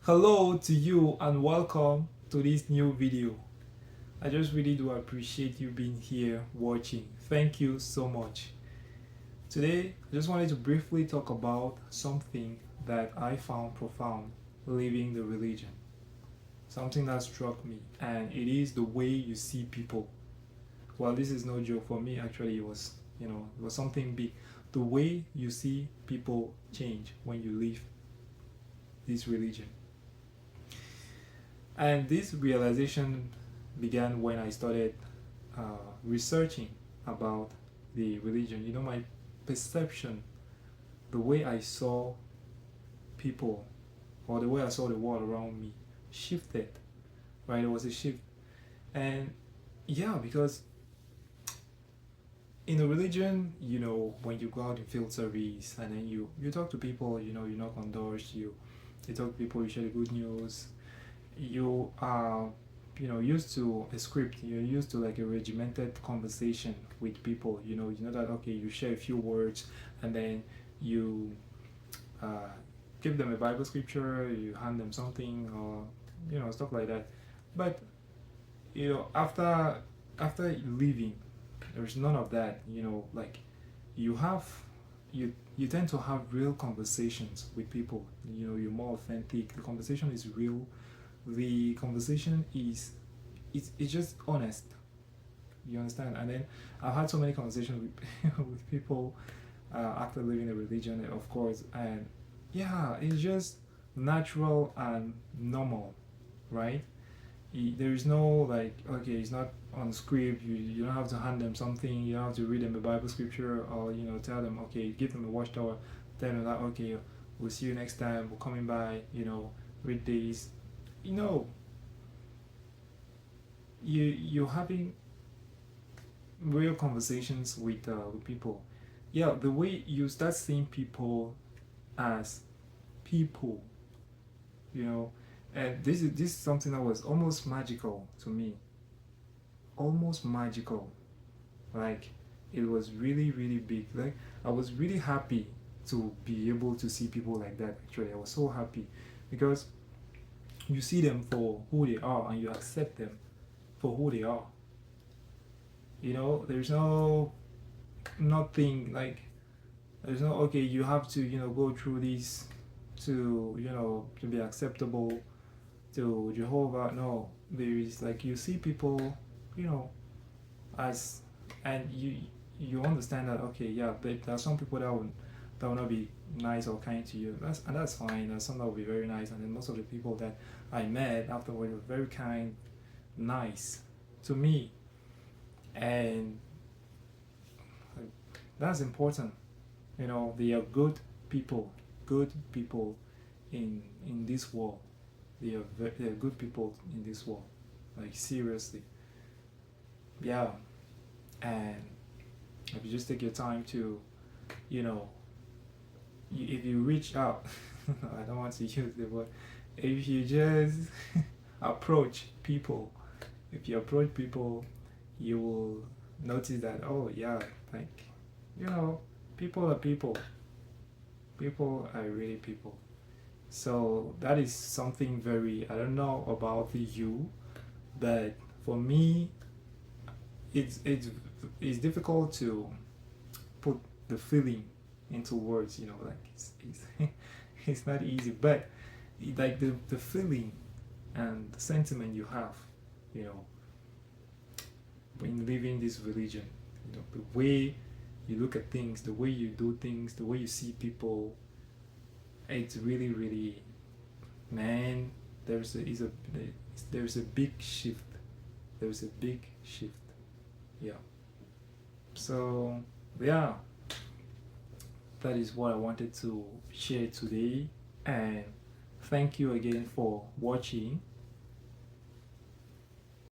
Hello to you and welcome to this new video. I just really do appreciate you being here watching. Thank you so much. Today, I just wanted to briefly talk about something that I found profound leaving the religion. Something that struck me, and it is the way you see people. Well, this is no joke for me. Actually, it was something big. The way you see people change when you leave this religion. And this realization began when I started researching about the religion. My perception, the way I saw people, or the way I saw the world around me, shifted. Right, there was a shift, and yeah, because in a religion, when you go out in field service, and then you talk to people, you knock on doors, you talk to people, you share the good news. You are used to a script. You're used to like a regimented conversation with people. You know that, okay, you share a few words, and then you give them a Bible scripture, you hand them something, or stuff like that. But after leaving, there's none of that. Like you have you tend to have real conversations with people. You're more authentic. The conversation is real. The conversation is it's just honest. You understand? And then I've had so many conversations with with people after leaving the religion, of course, and yeah, it's just natural and normal, right? There is no, like, okay, it's not on script. You don't have to hand them something. You don't have to read them a Bible scripture, or tell them, okay, give them a watchtower, tell them that, okay, we'll see you next time, we're coming by, read these. You're having real conversations with people. Yeah, the way you start seeing people as people, you know and this is something that was almost magical to me. Almost magical. Like, it was really, really big. Like, I was really happy to be able to see people like that. Actually, I was so happy, because you see them for who they are, and you accept them for who they are. There's no nothing like, there's no, okay, you have to go through this to be acceptable to Jehovah. No, there is, like, you see people, you know as and you understand that, okay, yeah, there are some people that will not be nice or kind to you. That's fine. There's some that will be very nice, and then most of the people that I met afterward were very kind, nice to me, and that's important. They are good people in this world. They are good people in this world. Like, seriously, yeah. And if you just take your time to, if you reach out, I don't want to use the word, if you just approach people, if you approach people, you will notice that, oh yeah, like, people are people. People are really people. So that is something very, I don't know about you, but for me, it's difficult to put the feeling into words. Like, it's it's not easy, but like the feeling and the sentiment you have, you know when living this religion, the way you look at things, the way you do things, the way you see people, it's really, really, man, there's a big shift. There's a big shift. Yeah. So, yeah, that is what I wanted to share today, and thank you again for watching.